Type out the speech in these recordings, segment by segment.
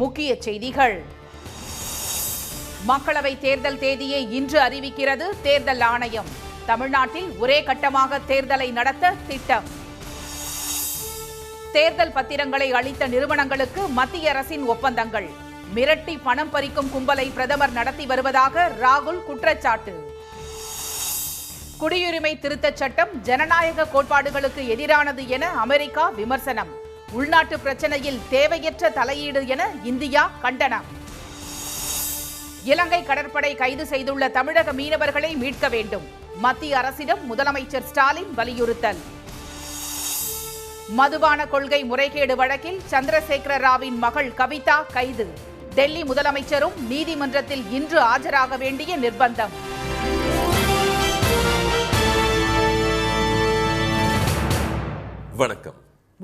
முக்கிய செய்திகள். மக்களவை தேர்தல் தேதியை இன்று அறிவிக்கிறது தேர்தல் ஆணையம். தமிழ்நாட்டில் ஒரே கட்டமாக தேர்தலை நடத்த திட்டம். தேர்தல் பத்திரங்களை அளித்த நிறுவனங்களுக்கு மத்திய அரசின் ஒப்பந்தங்கள். மிரட்டி பணம் பறிக்கும் கும்பலை பிரதமர் நடத்தி வருவதாக ராகுல் குற்றச்சாட்டு. குடியுரிமை திருத்தச் சட்டம் ஜனநாயக கோட்பாடுகளுக்கு எதிரானது என அமெரிக்கா விமர்சனம். உள்நாட்டு பிரச்சனையில் தேவையற்ற தலையீடு என இந்தியா கண்டனம். இலங்கை கடற்படை கைது செய்துள்ள தமிழக மீனவர்களை மீட்க வேண்டும். மத்திய அரசிடம் முதலமைச்சர் ஸ்டாலின் வலியுறுத்தல். மதுபான கொள்கை முறைகேடு வழக்கில் சந்திரசேகர ராவின் மகள் கவிதா கைது. டெல்லி முதலமைச்சரும் நீதிமன்றத்தில் இன்று ஆஜராக வேண்டிய நிர்பந்தம்.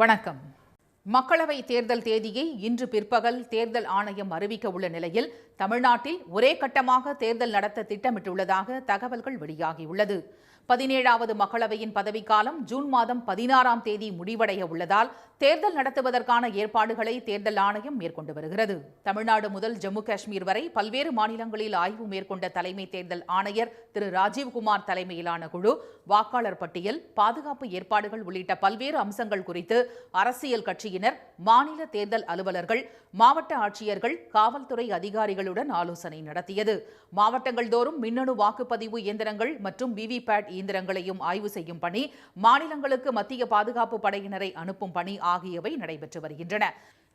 வணக்கம். மக்களவை தேர்தல் தேதியை இன்று பிற்பகல் தேர்தல் ஆணையம் அறிவிக்க உள்ள நிலையில் தமிழ்நாட்டில் ஒரே கட்டமாக தேர்தல் நடத்த திட்டமிட்டுள்ளதாக தகவல்கள் வெளியாகியுள்ளது. 17வது மக்களவையின் பதவிக்காலம் ஜூன் மாதம் 16ஆம் தேதி முடிவடைய உள்ளதால் தேர்தல் நடத்துவதற்கான ஏற்பாடுகளை தேர்தல் ஆணையம் மேற்கொண்டு வருகிறது. தமிழ்நாடு முதல் ஜம்மு காஷ்மீர் வரை பல்வேறு மாநிலங்களில் ஆய்வு மேற்கொண்ட தலைமை தேர்தல் ஆணையர் திரு ராஜீவ்குமார் தலைமையிலான குழு வாக்காளர் பட்டியல், பாதுகாப்பு ஏற்பாடுகள் உள்ளிட்ட பல்வேறு அம்சங்கள் குறித்து அரசியல் கட்சியினர், மாநில தேர்தல் அலுவலர்கள், மாவட்ட ஆட்சியர்கள், காவல்துறை அதிகாரிகளுடன் ஆலோசனை நடத்தியது. மாவட்டங்கள் தோறும் மின்னணு வாக்குப்பதிவு இயந்திரங்கள் மற்றும் விவிபேட் இயந்திரங்களையும் ஆய்வு செய்யும் பணி, மாநிலங்களுக்கு மத்திய பாதுகாப்பு படையினரை அனுப்பும் பணி ஆகியவை நடைபெற்று வருகின்றன.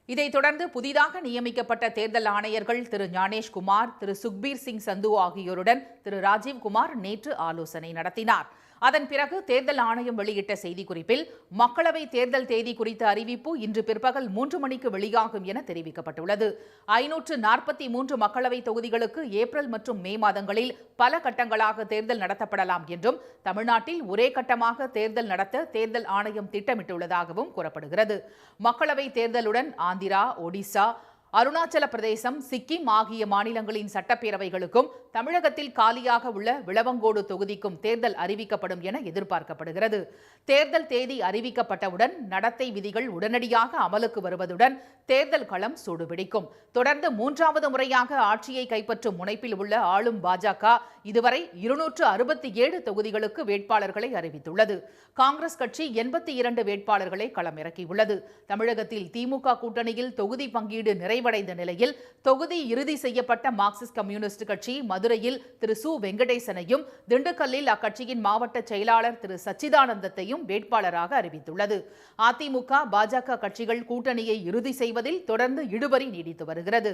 இதைத் தொடர்ந்து புதிதாக நியமிக்கப்பட்ட தேர்தல் ஆணையர்கள் திரு ஞானேஷ்குமார், திரு சுக்பீர் சிங் சந்து ஆகியோருடன் திரு ராஜீவ்குமார் நேற்று ஆலோசனை நடத்தினார். அதன் பிறகு தேர்தல் ஆணையம் வெளியிட்ட செய்திக்குறிப்பில் மக்களவை தேர்தல் தேதி குறித்த அறிவிப்பு இன்று பிற்பகல் 3 மணிக்கு வெளியாகும் என தெரிவிக்கப்பட்டுள்ளது. 543 மக்களவை தொகுதிகளுக்கு ஏப்ரல் மற்றும் மே மாதங்களில் பல கட்டங்களாக தேர்தல் நடத்தப்படலாம் என்றும் தமிழ்நாட்டில் ஒரே கட்டமாக தேர்தல் நடத்த தேர்தல் ஆணையம் திட்டமிட்டுள்ளதாகவும் கூறப்படுகிறது. மக்களவை தேர்தலுடன் ஆந்திரா, ஒடிசா, அருணாச்சல பிரதேசம், சிக்கிம் ஆகிய மாநிலங்களின் சட்டப்பேரவைகளுக்கும் தமிழகத்தில் காலியாக உள்ள விளவங்கோடு தொகுதிக்கும் தேர்தல் அறிவிக்கப்படும் என எதிர்பார்க்கப்படுகிறது. தேர்தல் தேதி அறிவிக்கப்பட்டவுடன் நடத்தை விதிகள் உடனடியாக அமலுக்கு வருவதுடன் தேர்தல் களம் சூடுபிடிக்கும். தொடர்ந்து 3வது முறையாக ஆட்சியை கைப்பற்றும் முனைப்பில் உள்ள ஆளும் பாஜக இதுவரை 267 தொகுதிகளுக்கு வேட்பாளர்களை அறிவித்துள்ளது. காங்கிரஸ் கட்சி 82 வேட்பாளர்களை களமிறக்கியுள்ளது. தமிழகத்தில் திமுக கூட்டணியில் தொகுதி பங்கீடு நிறைவடைந்த நிலையில் தொகுதி இறுதி செய்யப்பட்ட மார்க்சிஸ்ட் கம்யூனிஸ்ட் கட்சி மதுரையில் திரு சு வெங்கடேசனையும், திண்டுக்கல்லில் அக்கட்சியின் மாவட்ட செயலாளர் திரு சச்சிதானந்தத்தையும் வேட்பாளராக அறிவித்துள்ளது. அதிமுக, பாஜக கட்சிகள் கூட்டணியை இறுதி செய்வதில் தொடர்ந்து இழுபறி நீடித்து வருகிறது.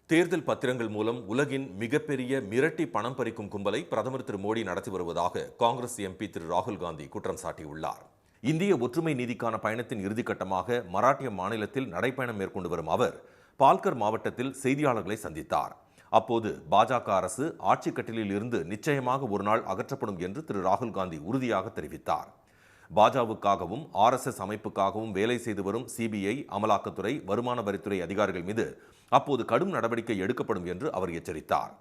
தேர்தல் பத்திரங்கள் மூலம் உலகின் மிகப்பெரிய மிரட்டி பணம் பறிக்கும் கும்பலை பிரதமர் திரு மோடி நடத்தி வருவதாக காங்கிரஸ் எம்பி திரு ராகுல் காந்தி குற்றம் சாட்டியுள்ளார். இந்திய ஒற்றுமை நீதிக்கான பயணத்தின் இறுதிக்கட்டமாக மராட்டிய மாநிலத்தில் நடைப்பயணம் மேற்கொண்டு வரும் அவர் பால்கர் மாவட்டத்தில் செய்தியாளர்களை சந்தித்தார். அப்போது பாஜக அரசு ஆட்சி கட்டிலில் இருந்து நிச்சயமாக ஒரு நாள் அகற்றப்படும் என்று திரு ராகுல் காந்தி உறுதியாக தெரிவித்தார். பாஜகவுக்காகவும் RSS அமைப்புக்காகவும் வேலை செய்து வரும் சிபிஐ, அமலாக்கத்துறை, வருமான வரித்துறை அதிகாரிகள் மீது அப்போது கடும் நடவடிக்கை எடுக்கப்படும் என்று அவர் எச்சரித்தார்.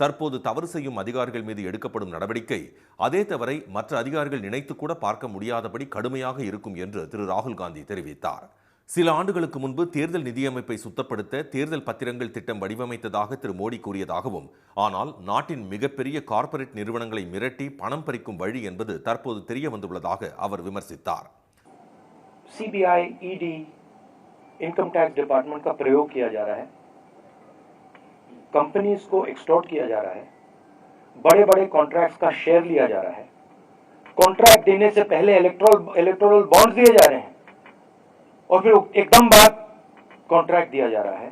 தற்போது தவறு செய்யும் அதிகாரிகள் மீது எடுக்கப்படும் நடவடிக்கை அதே தவறை மற்ற அதிகாரிகள் நினைத்து கூட பார்க்க முடியாதபடி கடுமையாக இருக்கும் என்று திரு ராகுல் காந்தி தெரிவித்தார். சில ஆண்டுகளுக்கு முன்பு தேர்தல் நிதியமைப்பை சுத்தப்படுத்த தேர்தல் பத்திரங்கள் திட்டம் வடிவமைத்ததாக திரு மோடி கூறியதாகவும், ஆனால் நாட்டின் மிகப்பெரிய கார்ப்பரேட் நிறுவனங்களை மிரட்டி பணம் பறிக்கும் வழி என்பது தற்போது தெரிய வந்துள்ளதாக அவர் விமர்சித்தார். CBI, ED, income tax department का प्रयोग किया जा रहा है, कंपनीज को एक्सटॉर्ट किया जा रहा है, बड़े-बड़े कॉन्ट्रैक्ट्स का शेयर लिया जा रहा है, कॉन्ट्रैक्ट देने से पहले इलेक्टोरल बॉन्ड्स दिए जा रहे हैं और फिर एकदम बाद कॉन्ट्रैक्ट दिया जा रहा है.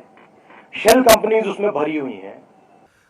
शेल कंपनीज उसमें भरी हुई हैं.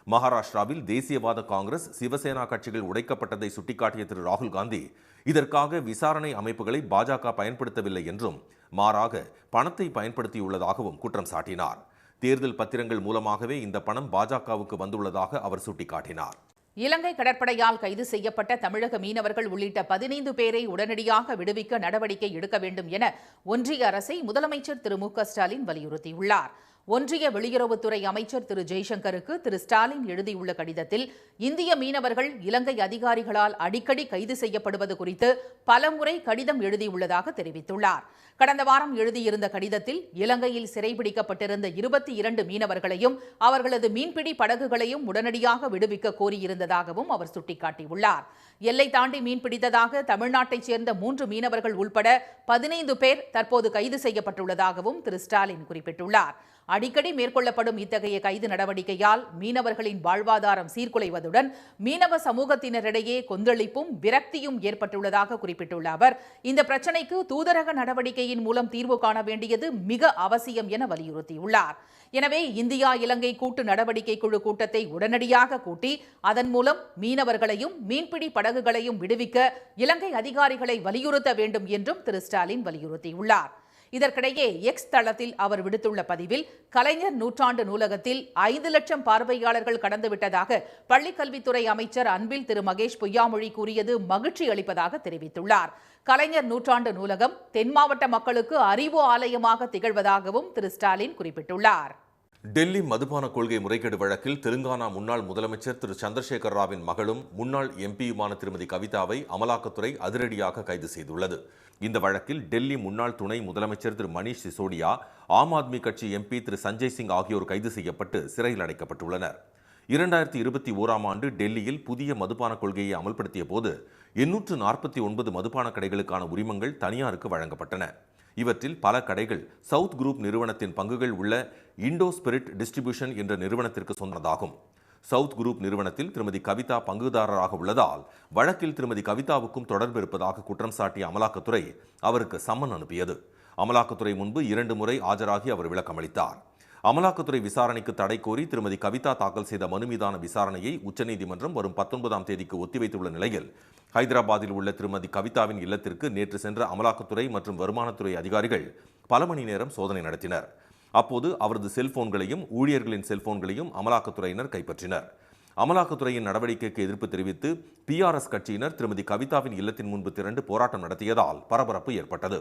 மகாராஷ்டிராவில் தேசியவாத காங்கிரஸ், சிவசேனா கட்சிகள் உடைக்கப்பட்டதை சுட்டிக்காட்டிய திரு ராகுல் காந்தி இதற்காக விசாரணை அமைப்புகளை பாஜக பயன்படுத்தவில்லை என்றும் மாறாக பணத்தை பயன்படுத்தியுள்ளதாகவும் குற்றம் சாட்டினார். தேர்தல் பத்திரங்கள் மூலமாகவே இந்த பணம் பாஜகவுக்கு வந்துள்ளதாக அவர் சுட்டிக்காட்டினார். இலங்கை கடற்படையால் கைது செய்யப்பட்ட தமிழக மீனவர்கள் உள்ளிட்ட 15 பேரை உடனடியாக விடுவிக்க நடவடிக்கை எடுக்க வேண்டும் என ஒன்றிய அரசை முதலமைச்சர் திரு மு க ஸ்டாலின் வலியுறுத்தியுள்ளார். ஒன்றிய வெளியுறவுத்துறை அமைச்சர் திரு ஜெய்சங்கருக்கு திரு ஸ்டாலின் எழுதியுள்ள கடிதத்தில் இந்திய மீனவர்கள் இலங்கை அதிகாரிகளால் அடிக்கடி கைது செய்யப்படுவது குறித்து பலமுறை கடிதம் எழுதியுள்ளதாக தெரிவித்துள்ளார். கடந்த வாரம் எழுதியிருந்த கடிதத்தில் இலங்கையில் சிறைபிடிக்கப்பட்டிருந்த 22 மீனவர்களையும் அவர்களது மீன்பிடி படகுகளையும் உடனடியாக விடுவிக்க கோரியிருந்ததாகவும் அவர் சுட்டிக்காட்டியுள்ளார். எல்லை தாண்டி மீன்பிடித்ததாக தமிழ்நாட்டைச் சேர்ந்த 3 மீனவர்கள் உள்பட 15 பேர் தற்போது கைது செய்யப்பட்டுள்ளதாகவும் திரு ஸ்டாலின் குறிப்பிட்டுள்ளார். அடிக்கடி மேற்கொள்ளப்படும் இத்தகைய கைது நடவடிக்கையால் மீனவர்களின் வாழ்வாதாரம் சீர்குலைவதுடன் மீனவ சமூகத்தினரிடையே கொந்தளிப்பும் விரக்தியும் ஏற்பட்டுள்ளதாக குறிப்பிட்டுள்ள அவர் இந்த பிரச்சினைக்கு தூதரக நடவடிக்கையின் மூலம் தீர்வு காண வேண்டியது மிக அவசியம் என வலியுறுத்தியுள்ளார். எனவே இந்தியா இலங்கை கூட்டு நடவடிக்கை குழு கூட்டத்தை உடனடியாக கூட்டி அதன் மூலம் மீனவர்களையும் மீன்பிடி படகுகளையும் விடுவிக்க இலங்கை அதிகாரிகளை வலியுறுத்த வேண்டும் என்றும் திரு ஸ்டாலின் வலியுறுத்தியுள்ளார். இதற்கிடையே எக்ஸ் தளத்தில் அவர் விடுத்துள்ள பதிவில் கலைஞர் நூற்றாண்டு நூலகத்தில் 5 லட்சம் பார்வையாளர்கள் கடந்துவிட்டதாக பள்ளிக்கல்வித்துறை அமைச்சர் அன்பில் திரு மகேஷ் பொய்யாமொழி கூறியது மகிழ்ச்சி அளிப்பதாக தெரிவித்துள்ளார். கலைஞர் நூற்றாண்டு நூலகம் தென் மாவட்ட மக்களுக்கு அறிவு ஆலயமாக திகழ்வதாகவும் திரு ஸ்டாலின் குறிப்பிட்டுள்ளார். டெல்லி மதுபான கொள்கை முறைகேடு வழக்கில் தெலுங்கானா முன்னாள் முதலமைச்சர் திரு சந்திரசேகர ராவின் மகளும் முன்னாள் எம்பியுமான திருமதி கவிதாவை அமலாக்கத்துறை அதிரடியாக கைது செய்துள்ளது. இந்த வழக்கில் டெல்லி முன்னாள் துணை முதலமைச்சர் திரு மணீஷ் சிசோடியா, ஆம் ஆத்மி கட்சி எம்பி திரு சஞ்சய் சிங் ஆகியோர் கைது செய்யப்பட்டு சிறையில் அடைக்கப்பட்டுள்ளனர். 2021ஆம் ஆண்டு டெல்லியில் புதிய மதுபான கொள்கையை அமல்படுத்திய போது 849 மதுபான கடைகளுக்கான உரிமங்கள் தனியாருக்கு வழங்கப்பட்டன. இவற்றில் பல கடைகள் சவுத் குரூப் நிறுவனத்தின் பங்குகள் உள்ள இண்டோ ஸ்பிரிட் டிஸ்ட்ரிபியூஷன் என்ற நிறுவனத்திற்கு சொந்தமாகும். சவுத் குரூப் நிறுவனத்தில் திருமதி கவிதா பங்குதாரராக உள்ளதால் வழக்கில் திருமதி கவிதாவுக்கும் தொடர்பு இருப்பதாக குற்றம் சாட்டிய அமலாக்கத்துறை அவருக்கு சம்மன் அனுப்பியது. அமலாக்கத்துறை முன்பு 2 முறை ஆஜராகி அவர் விளக்கமளித்தார். அமலாக்கத்துறை விசாரணைக்கு தடை கோரி திருமதி கவிதா தாக்கல் செய்த மனு மீதான விசாரணையை உச்சநீதிமன்றம் வரும் 19ஆம் தேதிக்கு ஒத்திவைத்துள்ள நிலையில் ஹைதராபாத்தில் உள்ள திருமதி கவிதாவின் இல்லத்திற்கு நேற்று சென்ற அமலாக்கத்துறை மற்றும் வருமானத்துறை அதிகாரிகள் பல மணி நேரம் சோதனை நடத்தினர். அப்போது அவரது செல்போன்களையும் ஊழியர்களின் செல்போன்களையும் அமலாக்கத்துறையினர் கைப்பற்றினர். அமலாக்கத்துறையின் நடவடிக்கைக்கு எதிர்ப்பு தெரிவித்து பிஆர்எஸ் கட்சியினர் திருமதி கவிதாவின் இல்லத்தின் முன்பு திரண்டு போராட்டம் நடத்தியதால் பரபரப்பு ஏற்பட்டது.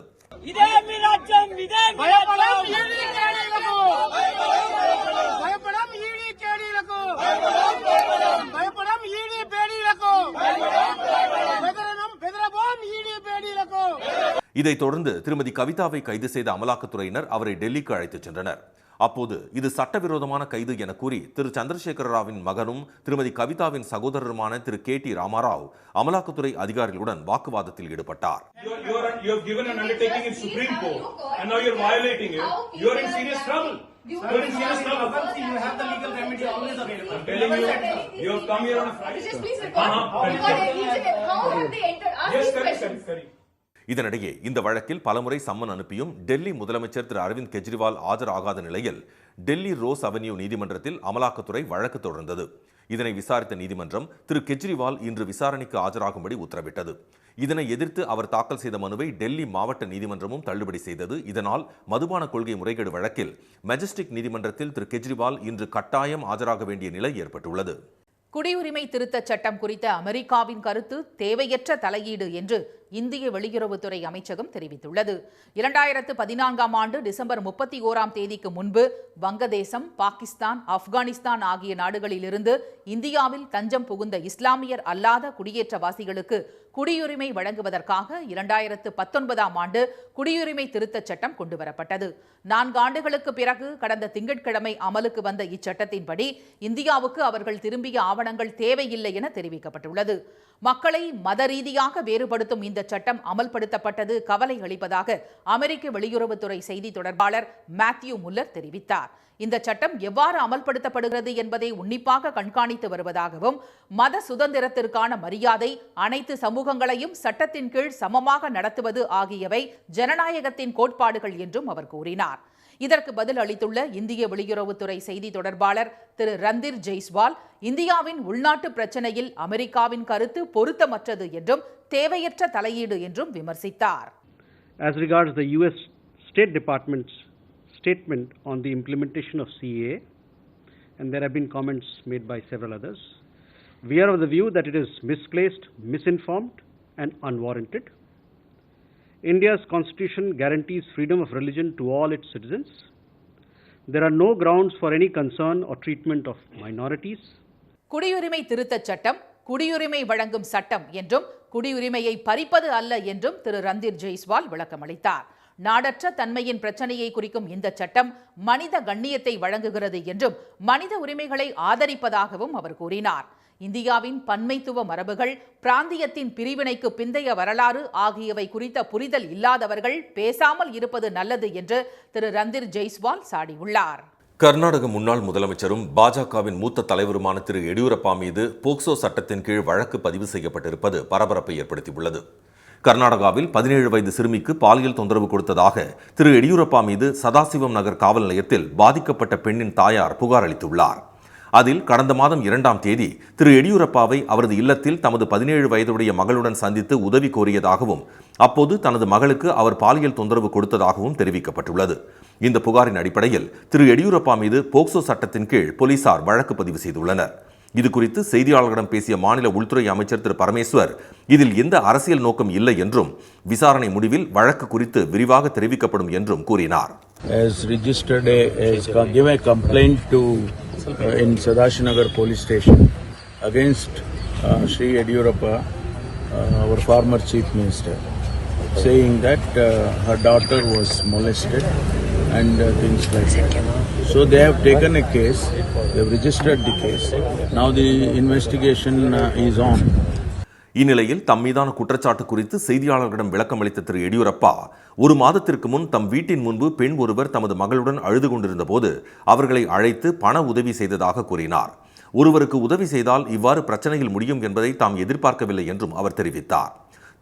இதைத் தொடர்ந்து திருமதி கவிதாவை கைது செய்த அமலாக்கத்துறையினர் அவரை டெல்லிக்கு அழைத்துச் சென்றனர். அப்போது இது சட்டவிரோதமான கைது என கூறி திரு சந்திரசேகர ராவின் மகனும் திருமதி கவிதாவின் சகோதரருமான திரு கே.டி. ராமாராவ் அமலாக்கத்துறை அதிகாரிகளுடன் வாக்குவாதத்தில் ஈடுபட்டார். இதனிடையே இந்த வழக்கில் பலமுறை சம்மன் அனுப்பியும் டெல்லி முதலமைச்சர் திரு அரவிந்த் கெஜ்ரிவால் ஆஜராகாத நிலையில் டெல்லி ரோஸ் அவென்யூ நீதிமன்றத்தில் அமலாக்கத்துறை வழக்கு தொடர்ந்தது. இதனை விசாரித்த நீதிமன்றம் திரு கெஜ்ரிவால் இன்று விசாரணைக்கு ஆஜராகும்படி உத்தரவிட்டது. இதனை எதிர்த்து அவர் தாக்கல் செய்த மனுவை டெல்லி மாவட்ட நீதிமன்றமும் தள்ளுபடி செய்தது. இதனால் மதுபான கொள்கை முறைகேடு வழக்கில் மெஜஸ்டிக் நீதிமன்றத்தில் திரு கெஜ்ரிவால் இன்று கட்டாயம் ஆஜராக வேண்டிய நிலை ஏற்பட்டுள்ளது. குடியுரிமை திருத்தச் சட்டம் குறித்த அமெரிக்காவின் கருத்து தேவையற்ற தலையீடு என்று இந்திய வெளியுறவுத்துறை அமைச்சகம் தெரிவித்துள்ளது. 2014ஆம் ஆண்டு டிசம்பர் 31ஆம் தேதிக்கு முன்பு வங்கதேசம், பாகிஸ்தான், ஆப்கானிஸ்தான் ஆகிய நாடுகளிலிருந்து இந்தியாவில் தஞ்சம் புகுந்த இஸ்லாமியர் அல்லாத குடியேற்றவாசிகளுக்கு குடியுரிமை வழங்குவதற்காக 2019ஆம் ஆண்டு குடியுரிமை திருத்தச் சட்டம் கொண்டுவரப்பட்டது. 4 ஆண்டுகளுக்கு பிறகு கடந்த திங்கட்கிழமை அமலுக்கு வந்த இச்சட்டத்தின்படி இந்தியாவுக்கு அவர்கள் திரும்பிய ஆவணங்கள் தேவையில்லை என தெரிவிக்கப்பட்டுள்ளது. மக்களை மத ரீதியாக வேறுபடுத்தும் இந்த சட்டம் அமல்படுத்தப்பட்டது கவலை அளிப்பதாக அமெரிக்க வெளியுறவுத்துறை செய்தி தொடர்பாளர் மேத்யூ முல்லர் தெரிவித்தார். இந்த சட்டம் எவ்வாறு அமல்படுத்தப்படுகிறது என்பதை உன்னிப்பாக கண்காணித்து வருவதாகவும் மத சுதந்திரத்திற்கான மரியாதை, அனைத்து சமூகங்களையும் சட்டத்தின் கீழ் சமமாக நடத்துவது ஆகியவை ஜனநாயகத்தின் கோட்பாடுகள் என்றும் அவர் கூறினார். இதற்கு பதில் அளித்துள்ள இந்திய வெளியுறவுத்துறை செய்தி தொடர்பாளர் திரு ரந்தீர் ஜெய்ஸ்வால், இந்தியாவின் உள்நாட்டு பிரச்சனையில் அமெரிக்காவின் கருத்து பொருத்தமற்றது என்றும் தேவையற்ற தலையீடு என்றும் விமர்சித்தார். As regards the US State Department's statement on the implementation of CAA, and there have been comments made by several others, we are of the view that it is misplaced, misinformed and unwarranted. India's constitution guarantees freedom of religion to all its citizens. There are no grounds for any concern or treatment of minorities. குடியுரிமை திருத்தச் சட்டம் குடியுரிமை வழங்கும் சட்டம் என்றும் குடியுரிமையை பறிப்பது அல்ல என்றும் திரு ரந்தீர் ஜெய்ஸ்வால் விளக்கமளித்தார். நாடற்ற தன்மையின் பிரச்சனையை குறிக்கும் இந்த சட்டம் மனித கண்ணியத்தை வழங்குகிறது என்றும் மனித உரிமைகளை ஆதரிப்பதாகவும் அவர் கூறினார். இந்தியாவின் பன்மைத்துவ மரபுகள், பிராந்தியத்தின் பிரிவினைக்கு பிந்தைய வரலாறு ஆகியவை குறித்த புரிதல் இல்லாதவர்கள் பேசாமல் இருப்பது நல்லது என்று திரு ரந்தீர் ஜெய்ஸ்வால் சாடியுள்ளார். கர்நாடக முன்னாள் முதலமைச்சரும் பாஜகவின் மூத்த தலைவருமான திரு எடியூரப்பா மீது போக்சோ சட்டத்தின் கீழ் வழக்கு பதிவு செய்யப்பட்டிருப்பது பரபரப்பை ஏற்படுத்தியுள்ளது. கர்நாடகாவில் 17 வயது சிறுமிக்கு பாலியல் தொந்தரவு கொடுத்ததாக திரு எடியூரப்பா மீது சதாசிவம் நகர் காவல் நிலையத்தில் பாதிக்கப்பட்ட பெண்ணின் தாயார் புகார் அளித்துள்ளார். அதில் கடந்த மாதம் 2ஆம் தேதி திரு எடியூரப்பாவை அவரது இல்லத்தில் தமது 17 வயதுடைய மகளுடன் சந்தித்து உதவி கோரியதாகவும் அப்போது தனது மகளுக்கு அவர் பாலியல் தொந்தரவு கொடுத்ததாகவும் தெரிவிக்கப்பட்டுள்ளது. இந்த புகாரின் அடிப்படையில் திரு எடியூரப்பா மீது போக்சோ சட்டத்தின் கீழ் போலீசார் வழக்கு பதிவு செய்துள்ளனர். இதுகுறித்து செய்தியாளர்களிடம் பேசிய மாநில உள்துறை அமைச்சர் திரு பரமேஸ்வர், இதில் எந்த அரசியல் நோக்கம் இல்லை என்றும் விசாரணை முடிவில் வழக்கு குறித்து விரிவாக தெரிவிக்கப்படும் என்றும் கூறினார். In Sadashinagar police station against Sri Yediyurappa, our former chief minister, saying that her daughter was molested and things like that. So they have taken a case, they have registered the case. Now the investigation is on. இந்நிலையில் தம் மீதான குற்றச்சாட்டு குறித்து செய்தியாளர்களிடம் விளக்கம் அளித்த திரு எடியூரப்பா, ஒரு மாதத்திற்கு முன் தம் வீட்டின் முன்பு பெண் ஒருவர் தமது மகளுடன் அழுது கொண்டிருந்த போது அவர்களை அழைத்து பண உதவி செய்ததாக கூறினார். ஒருவருக்கு உதவி செய்தால் இவ்வாறு பிரச்சனையில் முடியும் என்பதை தாம் எதிர்பார்க்கவில்லை என்றும் அவர் தெரிவித்தார்.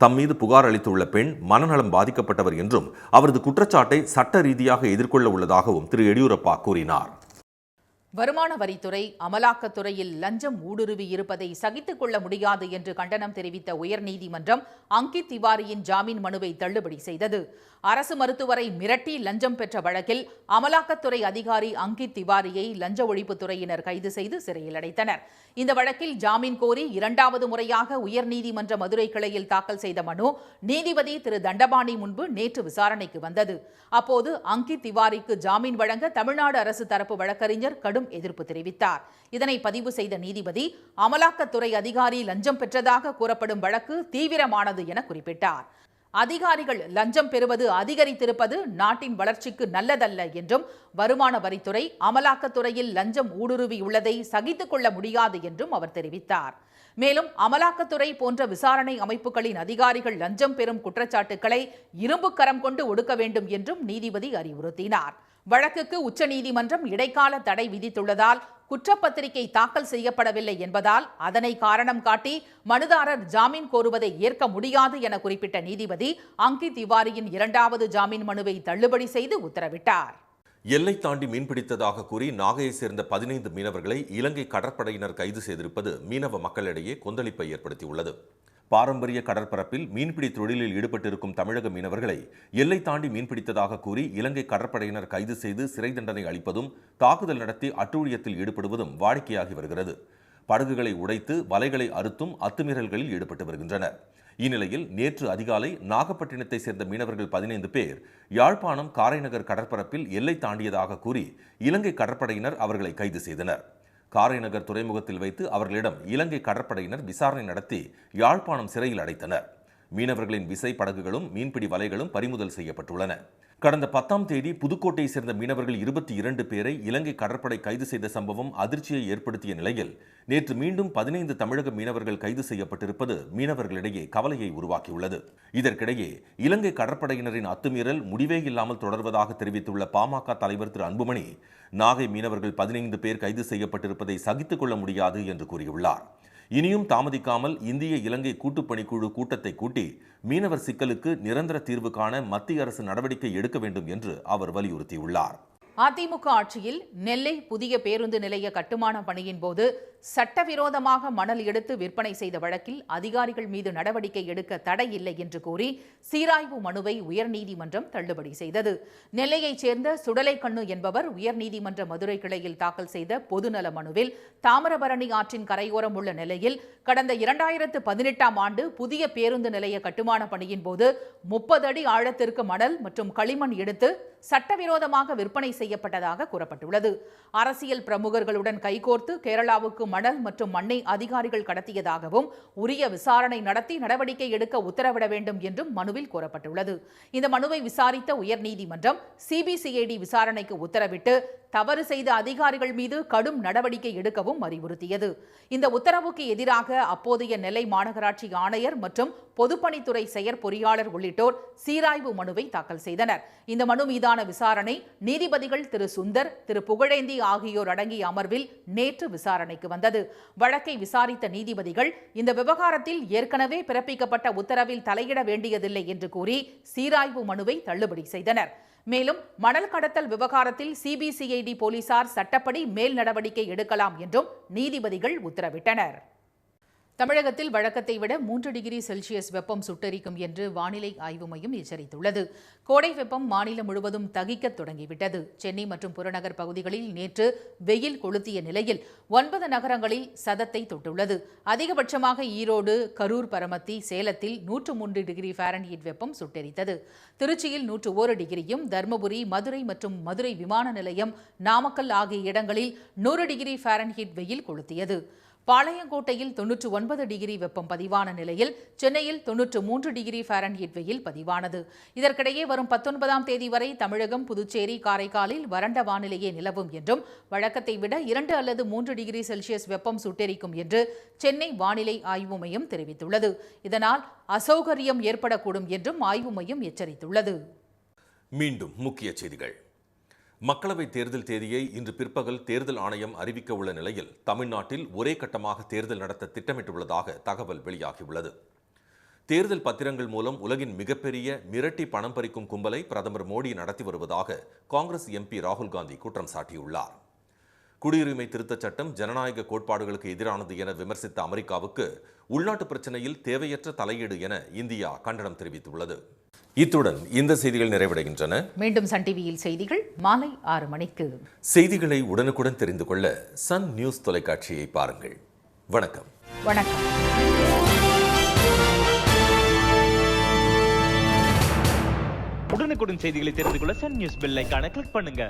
தம் மீது புகார் அளித்துள்ள பெண் மனநலம் பாதிக்கப்பட்டவர் என்றும் அவரது குற்றச்சாட்டை சட்ட ரீதியாக எதிர்கொள்ள உள்ளதாகவும் திரு எடியூரப்பா கூறினார். வருமான வரித்துறை அமலாக்கத்துறையில் லஞ்சம் ஊடுருவி இருப்பதை சகித்துக் கொள்ள முடியாது என்று கண்டனம் தெரிவித்த உயர்நீதிமன்றம் அங்கித் திவாரியின் ஜாமீன் மனுவை தள்ளுபடி செய்தது. அரசு மருத்துவரை மிரட்டி லஞ்சம் பெற்ற வழக்கில் அமலாக்கத்துறை அதிகாரி அங்கித் திவாரியை லஞ்ச ஒழிப்புத்துறையினர் கைது செய்து சிறையில் அடைத்தனர். இந்த வழக்கில் ஜாமீன் கோரி 2வது முறையாக உயர்நீதிமன்ற மதுரை கிளையில் தாக்கல் செய்த மனு நீதிபதி திரு தண்டபாணி முன்பு நேற்று விசாரணைக்கு வந்தது. அப்போது அங்கித் திவாரிக்கு ஜாமீன் வழங்க தமிழ்நாடு அரசு தரப்பு வழக்கறிஞர் கடும் எதிர்ப்பு தெரிவித்தார். இதனை பதிவு செய்த நீதிபதி, அமலாக்கத்துறை அதிகாரி லஞ்சம் பெற்றதாக கூறப்படும் வழக்கு தீவிரமானது என குறிப்பிட்டார். அதிகாரிகள் லஞ்சம் பெறுவது அதிகரித்திருப்பது நாட்டின் வளர்ச்சிக்கு நல்லதல்ல என்றும் வருமான வரித்துறை அமலாக்கத்துறையில் லஞ்சம் ஊடுருவியுள்ளதை சகித்துக் கொள்ள முடியாது என்றும் அவர் தெரிவித்தார். மேலும் அமலாக்கத்துறை போன்ற விசாரணை அமைப்புகளின் அதிகாரிகள் லஞ்சம் பெறும் குற்றச்சாட்டுக்களை இரும்பு கரம் கொண்டு ஒடுக்க வேண்டும் என்றும் நீதிபதி அறிவுறுத்தினார். வழக்குக்கு உச்சநீதிமன்றம் இடைக்கால தடை விதித்துள்ளதால் குற்றப்பத்திரிகை தாக்கல் செய்யப்படவில்லை என்பதால் அதனை காரணம் காட்டி மனுதாரர் ஜாமீன் கோருவதை ஏற்க முடியாது என குறிப்பிட்ட நீதிபதி அங்கித் திவாரியின் 2வது ஜாமீன் மனுவை தள்ளுபடி செய்து உத்தரவிட்டார். எல்லை தாண்டி மீன்பிடித்ததாக கூறி நாகையை சேர்ந்த 15 மீனவர்களை இலங்கை கடற்படையினர் கைது செய்திருப்பது மீனவ மக்களிடையே கொந்தளிப்பை ஏற்படுத்தியுள்ளது. பாரம்பரிய கடற்பரப்பில் மீன்பிடி தொழிலில் ஈடுபட்டிருக்கும் தமிழக மீனவர்களை எல்லை தாண்டி மீன்பிடித்ததாக கூறி இலங்கை கடற்படையினர் கைது செய்து சிறை தண்டனை அளிப்பதும் தாக்குதல் நடத்தி அட்டூழியத்தில் ஈடுபடுவதும் வாடிக்கையாகி வருகிறது. படகுகளை உடைத்து வலைகளை அறுத்தும் அத்துமீறல்களில் ஈடுபட்டு வருகின்றனர். இந்நிலையில் நேற்று அதிகாலை நாகப்பட்டினத்தை சேர்ந்த மீனவர்கள் 15 பேர் யாழ்ப்பாணம் காரைநகர் கடற்பரப்பில் எல்லை தாண்டியதாக கூறி இலங்கை கடற்படையினர் அவர்களை கைது செய்தனர். காரைநகர் துறைமுகத்தில் வைத்து அவர்களிடம் இலங்கை கடற்படையினர் விசாரணை நடத்தி யாழ்ப்பாணம் சிறையில் அடைத்தனர். மீனவர்களின் விசை படகுகளும் மீன்பிடி வலைகளும் பறிமுதல் செய்யப்பட்டுள்ளன. கடந்த 10ஆம் தேதி புதுக்கோட்டையை சேர்ந்த மீனவர்கள் 22 பேரை இலங்கை கடற்படை கைது செய்த சம்பவம் அதிர்ச்சியை ஏற்படுத்திய நிலையில் நேற்று மீண்டும் 15 தமிழக மீனவர்கள் கைது செய்யப்பட்டிருப்பது மீனவர்களிடையே கவலையை உருவாக்கியுள்ளது. இதற்கிடையே இலங்கை கடற்படையினரின் அத்துமீறல் முடிவே இல்லாமல் தொடர்வதாக தெரிவித்துள்ள பாமக தலைவர் திரு அன்புமணி, நாகை மீனவர்கள் 15 பேர் கைது செய்யப்பட்டிருப்பதை சகித்துக் கொள்ள முடியாது என்று கூறியுள்ளார். இனியும் தாமதிக்காமல் இந்திய இலங்கை கூட்டுப்பணிக்குழு கூட்டத்தை கூட்டி மீனவர் சிக்கலுக்கு நிரந்தர தீர்வு காண மத்திய அரசு நடவடிக்கை எடுக்க வேண்டும் என்று அவர் வலியுறுத்தியுள்ளார். அதிமுக ஆட்சியில் நெல்லை புதிய பேருந்து நிலைய கட்டுமான பணியின் போது சட்டவிரோதமாக மணல் எடுத்து விற்பனை செய்த வழக்கில் அதிகாரிகள் மீது நடவடிக்கை எடுக்க தடை இல்லை என்று கூறி சீராய்வு மனுவை உயர்நீதிமன்றம் தள்ளுபடி செய்தது. நெல்லையைச் சேர்ந்த சுடலைக்கண்ணு என்பவர் உயர்நீதிமன்ற மதுரை கிளையில் தாக்கல் செய்த பொதுநல மனுவில் தாமிரபரணி ஆற்றின் கரையோரம் உள்ள நிலையில் கடந்த 2018ஆம் ஆண்டு புதிய பேருந்து நிலைய கட்டுமான பணியின் போது 30 அடி ஆழத்திற்கு மணல் மற்றும் களிமண் எடுத்து சட்டவிரோதமாக விற்பனை செய்யப்பட்டதாக கூறப்பட்டுள்ளது. அரசியல் பிரமுகர்களுடன் கைகோர்த்து கேரளாவுக்கு மணல் மற்றும் மண்ணை அதிகாரிகள் கடத்தியதாகவும் உரிய விசாரணை நடத்தி நடவடிக்கை எடுக்க உத்தரவிட வேண்டும் என்றும் மனுவில் கூறப்பட்டுள்ளது. இந்த மனுவை விசாரித்த உயர்நீதிமன்றம் சிபிசிஐடி விசாரணைக்கு உத்தரவிட்டு தவறு செய்த அதிகாரிகள் மீது கடும் நடவடிக்கை எடுக்கவும் அறிவுறுத்தியது. இந்த உத்தரவுக்கு எதிராக அப்போதைய நெல்லை மாநகராட்சி ஆணையர் மற்றும் பொதுப்பணித்துறை செயற்பொறியாளர் உள்ளிட்டோர் சீராய்வு மனுவை தாக்கல் செய்தனர். இந்த மனு மீதான விசாரணை நீதிபதிகள் திரு சுந்தர், திரு புகழேந்தி ஆகியோர் அடங்கிய அமர்வில் நேற்று விசாரணைக்கு வந்தது. வழக்கை விசாரித்த நீதிபதிகள் இந்த விவகாரத்தில் ஏற்கனவே பிறப்பிக்கப்பட்ட உத்தரவில் தலையிட வேண்டியதில்லை என்று கூறி சீராய்வு மனுவை தள்ளுபடி செய்தனர். மேலும் மணல் கடத்தல் விவகாரத்தில் சிபிசிஐடி போலீசார் சட்டப்படி மேல் நடவடிக்கை எடுக்கலாம் என்றும் நீதிபதிகள் உத்தரவிட்டனர். தமிழகத்தில் வழக்கத்தை விட 3 டிகிரி செல்சியஸ் வெப்பம் சுட்டெரிக்கும் என்று வானிலை ஆய்வு மையம் எச்சரித்துள்ளது. கோடை வெப்பம் மாநிலம் முழுவதும் தகிக்கத் தொடங்கிவிட்டது. சென்னை மற்றும் புறநகர் பகுதிகளில் நேற்று வெயில் கொளுத்திய நிலையில் 9 நகரங்களில் சதத்தை தொட்டுள்ளது. அதிகபட்சமாக ஈரோடு, கரூர், பரமத்தி, சேலத்தில் 103 டிகிரி ஃபாரன்ஹீட் வெப்பம் சுட்டெரித்தது. திருச்சியில் 101 டிகிரியும், தருமபுரி, மதுரை மற்றும் மதுரை விமான நிலையம், நாமக்கல் ஆகிய இடங்களில் 100 டிகிரி ஃபாரன்ஹீட் வெயில் கொளுத்தியது. பாளையங்கோட்டையில் 99 டிகிரி வெப்பம் பதிவான நிலையில் சென்னையில் 93 டிகிரி ஃபாரன்ஹீட் வெயில் பதிவானது. இதற்கிடையே வரும் 19ஆம் தேதி வரை தமிழகம், புதுச்சேரி, காரைக்காலில் வறண்ட வானிலையே நிலவும் என்றும் வழக்கத்தை விட 2 அல்லது 3 டிகிரி செல்சியஸ் வெப்பம் சுட்டெரிக்கும் என்று சென்னை வானிலை ஆய்வு மையம் தெரிவித்துள்ளது. இதனால் அசௌகரியம் ஏற்படக்கூடும் என்றும் ஆய்வு மையம் எச்சரித்துள்ளது. மீண்டும் முக்கிய செய்திகள். மக்களவைத் தேர்தல் தேதியை இன்று பிற்பகல் தேர்தல் ஆணையம் அறிவிக்க உள்ள நிலையில் தமிழ்நாட்டில் ஒரே கட்டமாக தேர்தல் நடத்த திட்டமிட்டுள்ளதாக தகவல் வெளியாகியுள்ளது. தேர்தல் பத்திரங்கள் மூலம் உலகின் மிகப்பெரிய மிரட்டி பணம் பறிக்கும் கும்பலை பிரதமர் மோடி நடத்தி வருவதாக காங்கிரஸ் எம்பி ராகுல் காந்தி குற்றம் சாட்டியுள்ளார். குடியுரிமை திருத்தச் சட்டம் ஜனநாயக கோட்பாடுகளுக்கு எதிரானது என விமர்சித்த அமெரிக்காவுக்கு உள்நாட்டு பிரச்சனையில் தேவையற்ற தலையீடு என இந்தியா கண்டனம் தெரிவித்துள்ளது. இத்துடன் இந்த செய்திகள் நிறைவடைகின்றன. மீண்டும் சன் டிவியில் செய்திகள் மாலை 6 மணிக்கு. செய்திகளை உடனுக்குடன் தெரிந்து கொள்ள சன் நியூஸ் தொலைக்காட்சியை பாருங்கள். வணக்கம். வணக்கம். உடனுக்குடன் செய்திகளை தெரிந்து கொள்ள சன் நியூஸ் பெல் ஐகானை கிளிக் பண்ணுங்க.